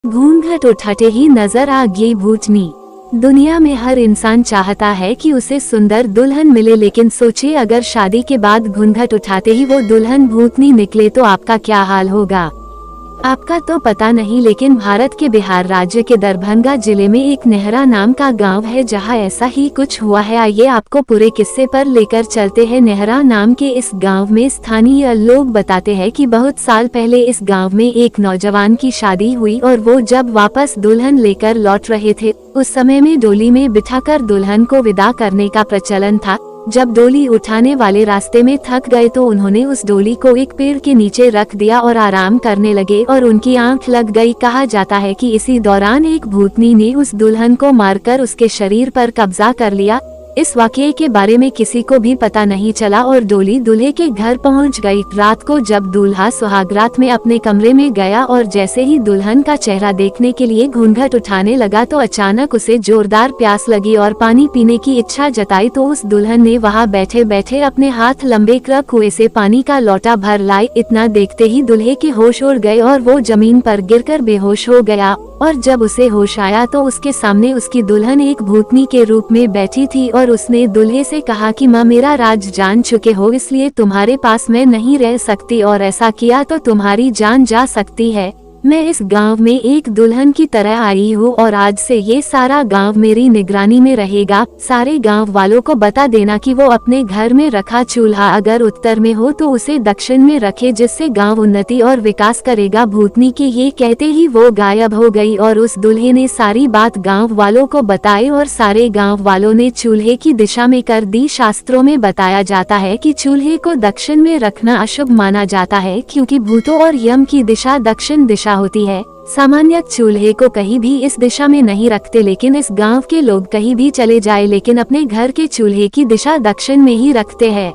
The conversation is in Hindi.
घूंघट उठाते ही नजर आ गई भूतनी। दुनिया में हर इंसान चाहता है कि उसे सुंदर दुल्हन मिले, लेकिन सोचिए अगर शादी के बाद घूंघट उठाते ही वो दुल्हन भूतनी निकले तो आपका क्या हाल होगा। आपका तो पता नहीं, लेकिन भारत के बिहार राज्य के दरभंगा जिले में एक नेहरा नाम का गांव है जहां ऐसा ही कुछ हुआ है। आइए आपको पूरे किस्से पर लेकर चलते हैं। नेहरा नाम के इस गांव में स्थानीय लोग बताते हैं कि बहुत साल पहले इस गांव में एक नौजवान की शादी हुई और वो जब वापस दुल्हन लेकर लौट रहे थे उस समय में डोली में बिठाकर दुल्हन को विदा करने का प्रचलन था। जब डोली उठाने वाले रास्ते में थक गए तो उन्होंने उस डोली को एक पेड़ के नीचे रख दिया और आराम करने लगे और उनकी आंख लग गई। कहा जाता है कि इसी दौरान एक भूतनी ने उस दुल्हन को मारकर उसके शरीर पर कब्जा कर लिया। इस वाकये के बारे में किसी को भी पता नहीं चला और डोली दूल्हे के घर पहुंच गई। रात को जब दूल्हा सुहागरात में अपने कमरे में गया और जैसे ही दुल्हन का चेहरा देखने के लिए घूंघट उठाने लगा तो अचानक उसे जोरदार प्यास लगी और पानी पीने की इच्छा जताई। तो उस दुल्हन ने वहां बैठे बैठे अपने हाथ लंबे कर कुएं से पानी का लोटा भर लाई। इतना देखते ही दूल्हे के होश उड़ गए और वो जमीन पर गिरकर बेहोश हो गया। और जब उसे होश आया तो उसके सामने उसकी दुल्हन एक भूतनी के रूप में बैठी थी और उसने दूल्हे से कहा कि माँ, मेरा राज जान चुके हो, इसलिए तुम्हारे पास मैं नहीं रह सकती और ऐसा किया तो तुम्हारी जान जा सकती है। मैं इस गांव में एक दुल्हन की तरह आई हूँ और आज से ये सारा गांव मेरी निगरानी में रहेगा। सारे गांव वालों को बता देना कि वो अपने घर में रखा चूल्हा अगर उत्तर में हो तो उसे दक्षिण में रखे, जिससे गांव उन्नति और विकास करेगा। भूतनी के ये कहते ही वो गायब हो गई और उस दूल्हे ने सारी बात गांव वालों को बताई और सारे गांव वालों ने चूल्हे की दिशा में कर दी। शास्त्रों में बताया जाता है कि चूल्हे को दक्षिण में रखना अशुभ माना जाता है, क्योंकि भूतों और यम की दिशा दक्षिण दिशा होती है। सामान्य चूल्हे को कहीं भी इस दिशा में नहीं रखते, लेकिन इस गांव के लोग कहीं भी चले जाए लेकिन अपने घर के चूल्हे की दिशा दक्षिण में ही रखते हैं।